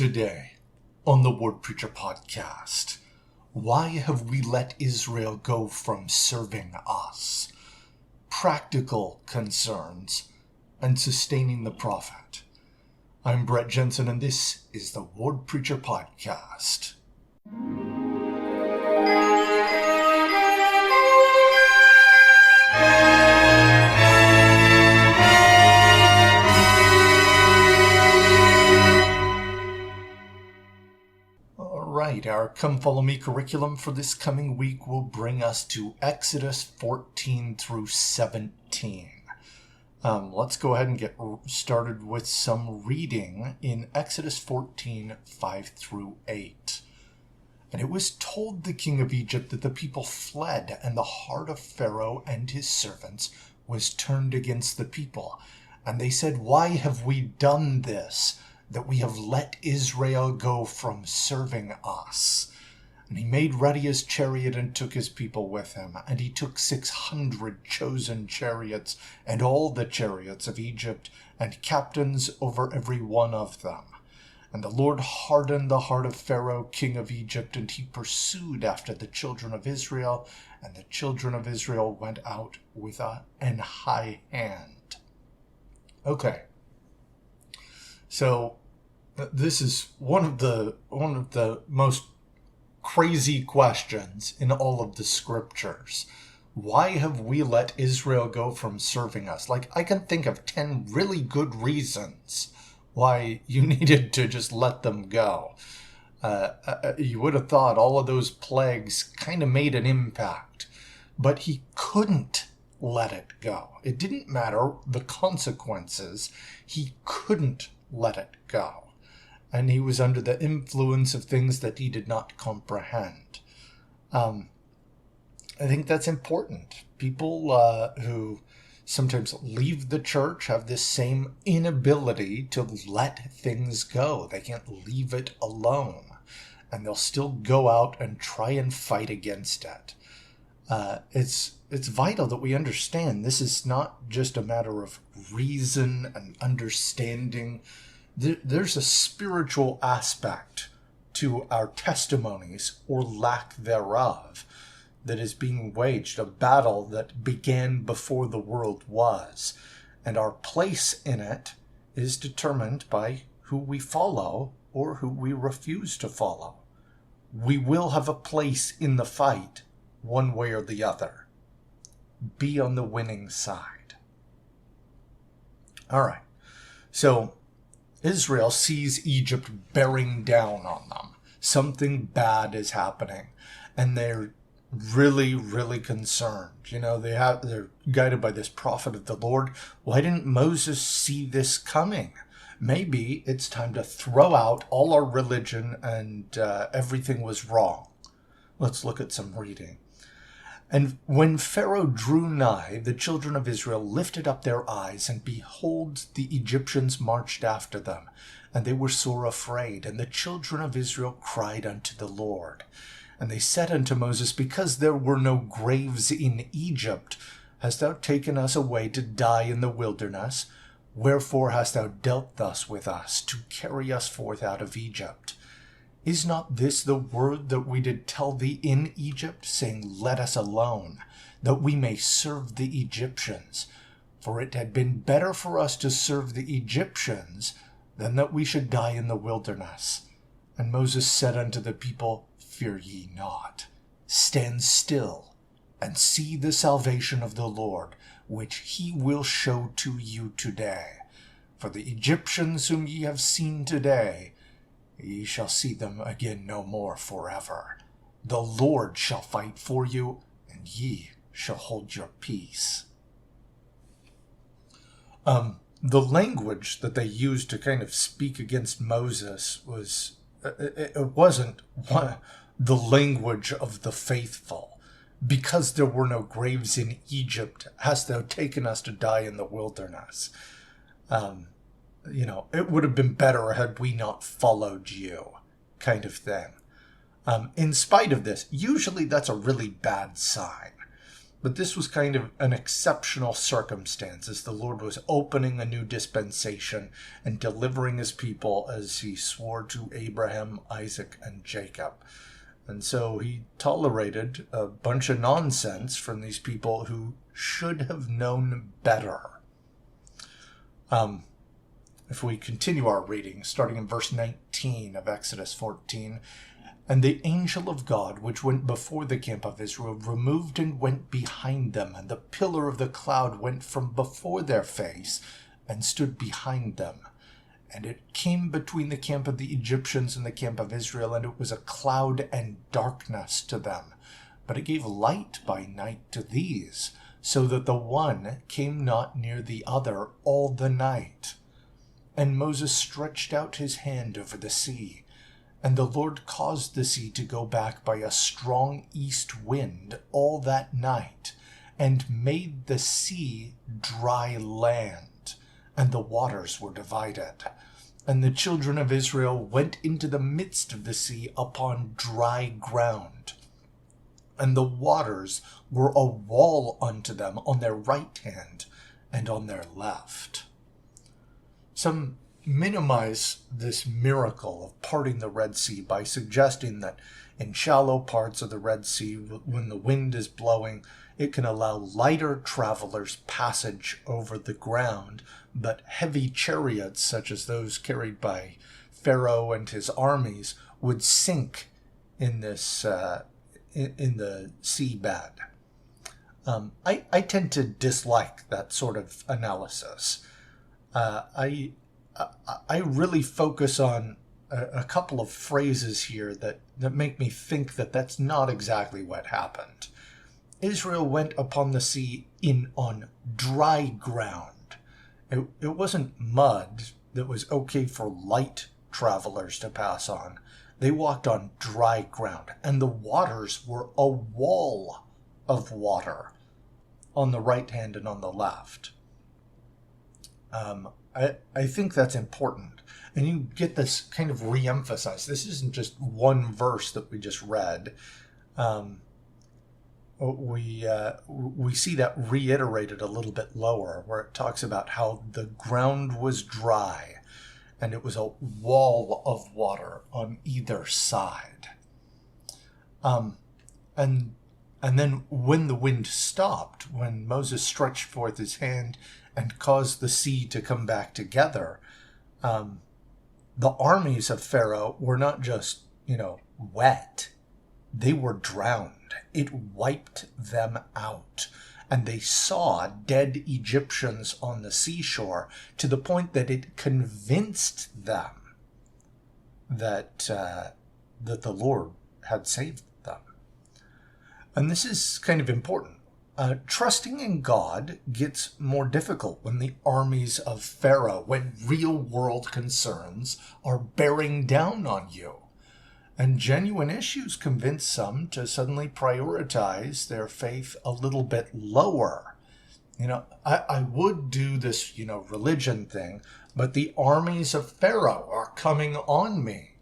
Today, on the Word Preacher Podcast, why have we let Israel go from serving us? Practical concerns and sustaining the prophet. I'm Brett Jensen, and this is the Word Preacher Podcast. Our Come Follow Me curriculum for this coming week will bring us to Exodus 14 through 17. Let's go ahead and get started with some reading in Exodus 14, 5 through 8. And it was told the king of Egypt that the people fled, and the heart of Pharaoh and his servants was turned against the people. And they said, "Why have we done this, that we have let Israel go from serving us?" And he made ready his chariot and took his people with him. And he took 600 chosen chariots, and all the chariots of Egypt, and captains over every one of them. And the Lord hardened the heart of Pharaoh, king of Egypt, and he pursued after the children of Israel, and the children of Israel went out with an high hand. Okay. So this is one of the most crazy questions in all of the scriptures. Why have we let Israel go from serving us? I can think of 10 really good reasons why you needed to just let them go. You would have thought all of those plagues kind of made an impact, but he couldn't let it go. It didn't matter the consequences. He couldn't let it go. And he was under the influence of things that he did not comprehend. I think that's important. People who sometimes leave the church have this same inability to let things go. They can't leave it alone. And they'll still go out and try and fight against it. It's vital that we understand this is not just a matter of reason and understanding. There's a spiritual aspect to our testimonies, or lack thereof, that is being waged, a battle that began before the world was. And our place in it is determined by who we follow or who we refuse to follow. We will have a place in the fight, one way or the other. Be on the winning side. All right. So Israel sees Egypt bearing down on them. Something bad is happening, and they're really, really concerned. They're guided by this prophet of the Lord. Why didn't Moses see this coming? Maybe it's time to throw out all our religion and everything was wrong. Let's look at some reading. And when Pharaoh drew nigh, the children of Israel lifted up their eyes, and behold, the Egyptians marched after them. And they were sore afraid. And the children of Israel cried unto the Lord. And they said unto Moses, Because there were no graves in Egypt, hast thou taken us away to die in the wilderness? Wherefore hast thou dealt thus with us, to carry us forth out of Egypt? Is not this the word that we did tell thee in Egypt, saying, Let us alone, that we may serve the Egyptians? For it had been better for us to serve the Egyptians than that we should die in the wilderness. And Moses said unto the people, Fear ye not. Stand still, and see the salvation of the Lord, which he will show to you today. For the Egyptians whom ye have seen today, ye shall see them again no more forever. The Lord shall fight for you, and ye shall hold your peace. The language that they used to kind of speak against Moses wasn't the language of the faithful. Because there were no graves in Egypt, hast thou taken us to die in the wilderness? It would have been better had we not followed you, kind of thing. In spite of this, usually that's a really bad sign. But this was kind of an exceptional circumstance as the Lord was opening a new dispensation and delivering his people as he swore to Abraham, Isaac, and Jacob. And so he tolerated a bunch of nonsense from these people who should have known better. If we continue our reading, starting in verse 19 of Exodus 14, "And the angel of God, which went before the camp of Israel, removed and went behind them, and the pillar of the cloud went from before their face and stood behind them. And it came between the camp of the Egyptians and the camp of Israel, and it was a cloud and darkness to them. But it gave light by night to these, so that the one came not near the other all the night. And Moses stretched out his hand over the sea, and the Lord caused the sea to go back by a strong east wind all that night, and made the sea dry land, and the waters were divided. And the children of Israel went into the midst of the sea upon dry ground. And the waters were a wall unto them on their right hand and on their left." Some minimize this miracle of parting the Red Sea by suggesting that in shallow parts of the Red Sea, when the wind is blowing, it can allow lighter travelers passage over the ground, but heavy chariots, such as those carried by Pharaoh and his armies, would sink in this in the seabed. I tend to dislike that sort of analysis. I really focus on a couple of phrases here that make me think that that's not exactly what happened. Israel went upon the sea on dry ground. It wasn't mud that was okay for light travelers to pass on. They walked on dry ground, and the waters were a wall of water on the right hand and on the left. I think that's important. And you get this kind of re-emphasized. This isn't just one verse that we just read. We see that reiterated a little bit lower, where it talks about how the ground was dry and it was a wall of water on either side. And then when the wind stopped, when Moses stretched forth his hand and caused the sea to come back together, the armies of Pharaoh were not just, wet. They were drowned. It wiped them out. And they saw dead Egyptians on the seashore to the point that it convinced them that the Lord had saved them. And this is kind of important. Trusting in God gets more difficult when the armies of Pharaoh, when real-world concerns are bearing down on you. And genuine issues convince some to suddenly prioritize their faith a little bit lower. I would do this, religion thing, but the armies of Pharaoh are coming on me.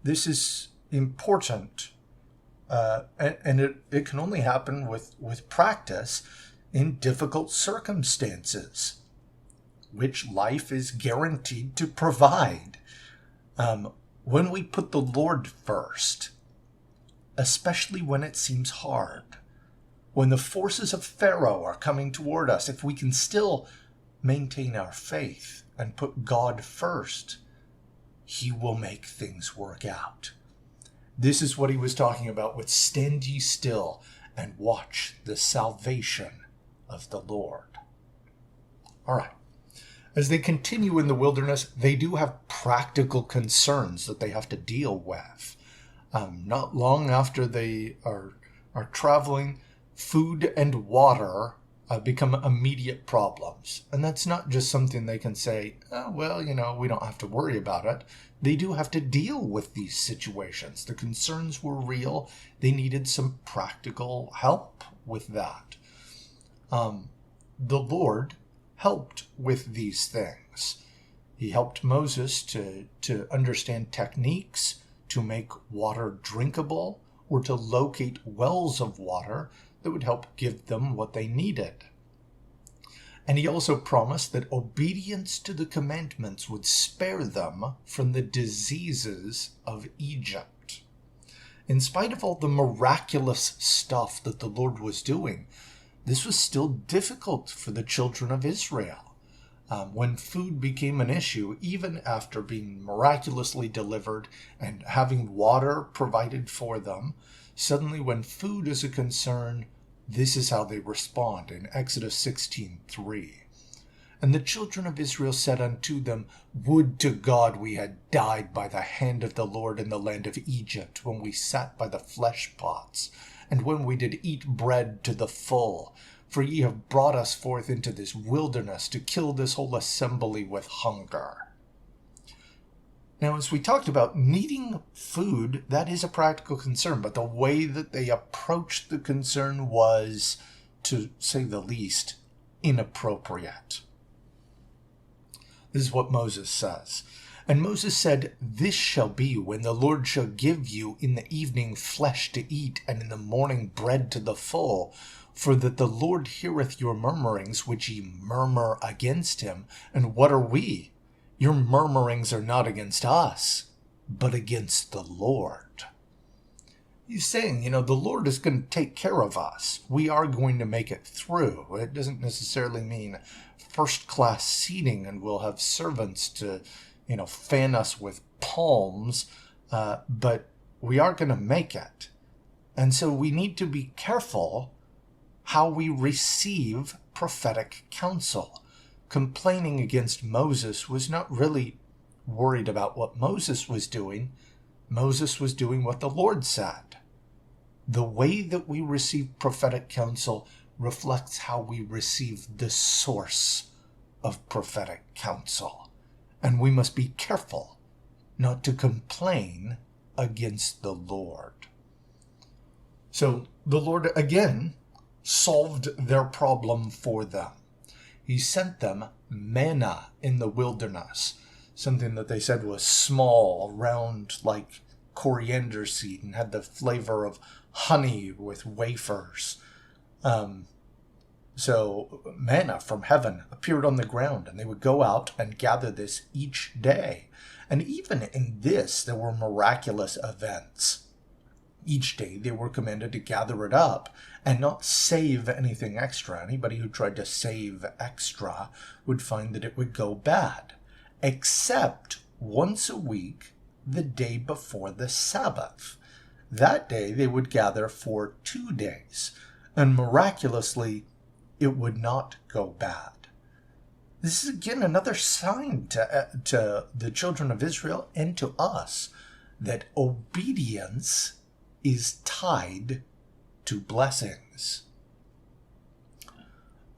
This is important. And it can only happen with practice in difficult circumstances, which life is guaranteed to provide. When we put the Lord first, especially when it seems hard, when the forces of Pharaoh are coming toward us, if we can still maintain our faith and put God first, He will make things work out. This is what he was talking about with "Stand ye still and watch the salvation of the Lord." All right. As they continue in the wilderness, they do have practical concerns that they have to deal with. Not long after they are traveling, food and water become immediate problems. And that's not just something they can say, we don't have to worry about it. They do have to deal with these situations. The concerns were real. They needed some practical help with that. The Lord helped with these things. He helped Moses to understand techniques to make water drinkable or to locate wells of water that would help give them what they needed. And he also promised that obedience to the commandments would spare them from the diseases of Egypt. In spite of all the miraculous stuff that the Lord was doing, this was still difficult for the children of Israel. When food became an issue, even after being miraculously delivered and having water provided for them, suddenly when food is a concern, this is how they respond in Exodus 16:3. And the children of Israel said unto them, Would to God we had died by the hand of the Lord in the land of Egypt, when we sat by the flesh pots, and when we did eat bread to the full. For ye have brought us forth into this wilderness to kill this whole assembly with hunger. Now, as we talked about, needing food, that is a practical concern, but the way that they approached the concern was, to say the least, inappropriate. This is what Moses says. And Moses said, This shall be when the Lord shall give you in the evening flesh to eat, and in the morning bread to the full. For that the Lord heareth your murmurings, which ye murmur against him. And what are we? Your murmurings are not against us, but against the Lord. He's saying, the Lord is going to take care of us. We are going to make it through. It doesn't necessarily mean first-class seating and we'll have servants to, fan us with palms, but we are going to make it. And so we need to be careful how we receive prophetic counsel. Complaining against Moses was not really worried about what Moses was doing. Moses was doing what the Lord said. The way that we receive prophetic counsel reflects how we receive the source of prophetic counsel. And we must be careful not to complain against the Lord. So the Lord again solved their problem for them. He sent them manna in the wilderness, something that they said was small, round like coriander seed, and had the flavor of honey with wafers. So manna from heaven appeared on the ground, and they would go out and gather this each day. And even in this, there were miraculous events. Each day they were commanded to gather it up and not save anything extra. Anybody who tried to save extra would find that it would go bad, except once a week, the day before the Sabbath. That day they would gather for 2 days, and miraculously it would not go bad. This is again another sign to the children of Israel and to us that obedience is tied to blessings.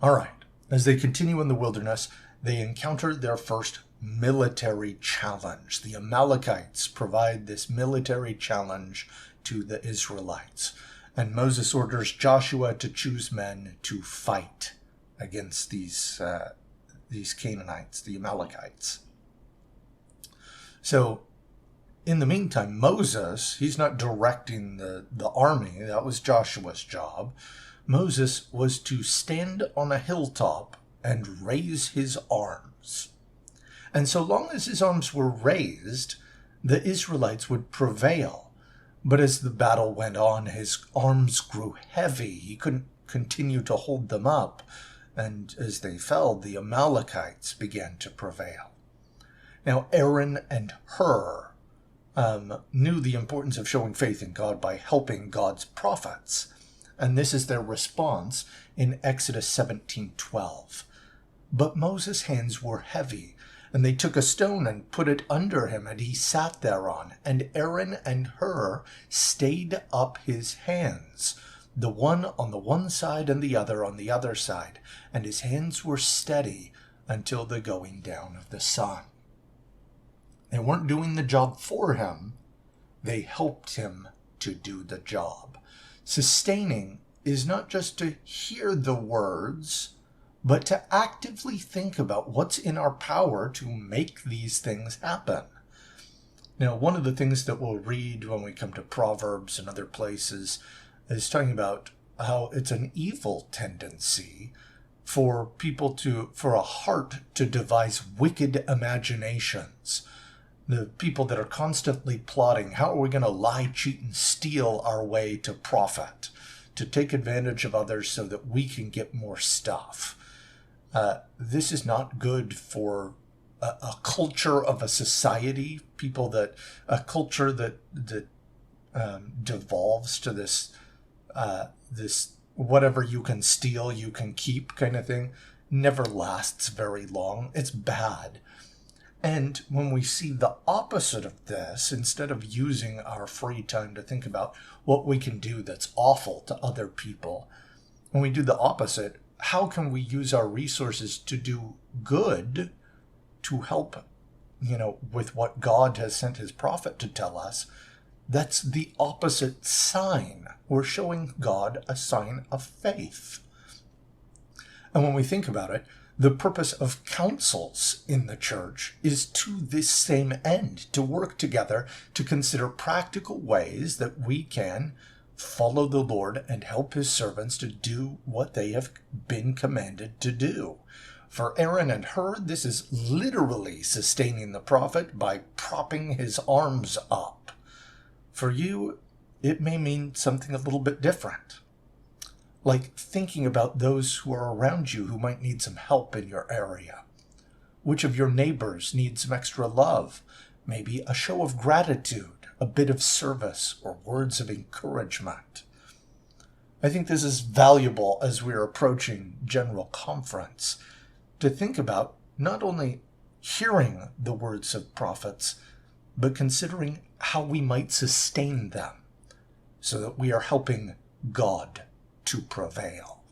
All right, as they continue in the wilderness, they encounter their first military challenge. The Amalekites provide this military challenge to the Israelites. And Moses orders Joshua to choose men to fight against these Canaanites, the Amalekites. So, in the meantime, Moses, he's not directing the army. That was Joshua's job. Moses was to stand on a hilltop and raise his arms. And so long as his arms were raised, the Israelites would prevail. But as the battle went on, his arms grew heavy. He couldn't continue to hold them up. And as they fell, the Amalekites began to prevail. Now, Aaron and Hur knew the importance of showing faith in God by helping God's prophets. And this is their response in Exodus 17:12. But Moses' hands were heavy, and they took a stone and put it under him, and he sat thereon. And Aaron and Hur stayed up his hands, the one on the one side and the other on the other side, and his hands were steady until the going down of the sun. They weren't doing the job for him. They helped him to do the job. Sustaining is not just to hear the words, but to actively think about what's in our power to make these things happen. Now, one of the things that we'll read when we come to Proverbs and other places is talking about how it's an evil tendency for for a heart to devise wicked imaginations. The people that are constantly plotting, how are we going to lie, cheat, and steal our way to profit, to take advantage of others so that we can get more stuff. This is not good for a culture of a society, a culture that devolves to this whatever you can steal, you can keep kind of thing, never lasts very long. It's bad. And when we see the opposite of this, instead of using our free time to think about what we can do that's awful to other people, when we do the opposite, how can we use our resources to do good, to help, with what God has sent his prophet to tell us? That's the opposite sign. We're showing God a sign of faith. And when we think about it, the purpose of councils in the church is to this same end, to work together to consider practical ways that we can follow the Lord and help his servants to do what they have been commanded to do. For Aaron and Hur, this is literally sustaining the prophet by propping his arms up. For you, it may mean something a little bit different, like thinking about those who are around you who might need some help in your area. Which of your neighbors needs some extra love? Maybe a show of gratitude, a bit of service, or words of encouragement. I think this is valuable as we're approaching General Conference, to think about not only hearing the words of prophets, but considering how we might sustain them so that we are helping God to prevail.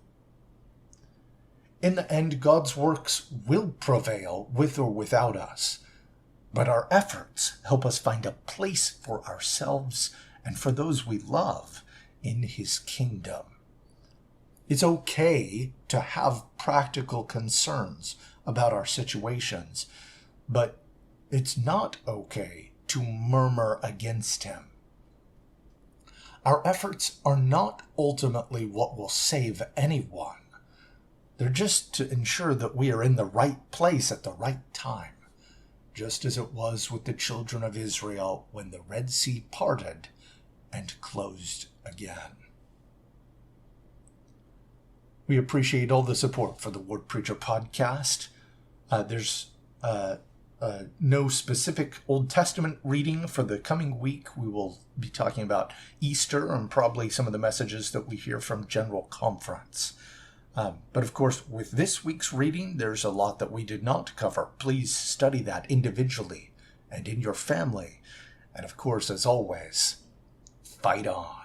In the end, God's works will prevail with or without us, but our efforts help us find a place for ourselves and for those we love in his kingdom. It's okay to have practical concerns about our situations, but it's not okay to murmur against him. Our efforts are not ultimately what will save anyone. They're just to ensure that we are in the right place at the right time, just as it was with the children of Israel when the Red Sea parted and closed again. We appreciate all the support for the Word Preacher podcast. There's no specific Old Testament reading for the coming week. We will be talking about Easter and probably some of the messages that we hear from General Conference. But of course, with this week's reading, there's a lot that we did not cover. Please study that individually and in your family. And of course, as always, fight on.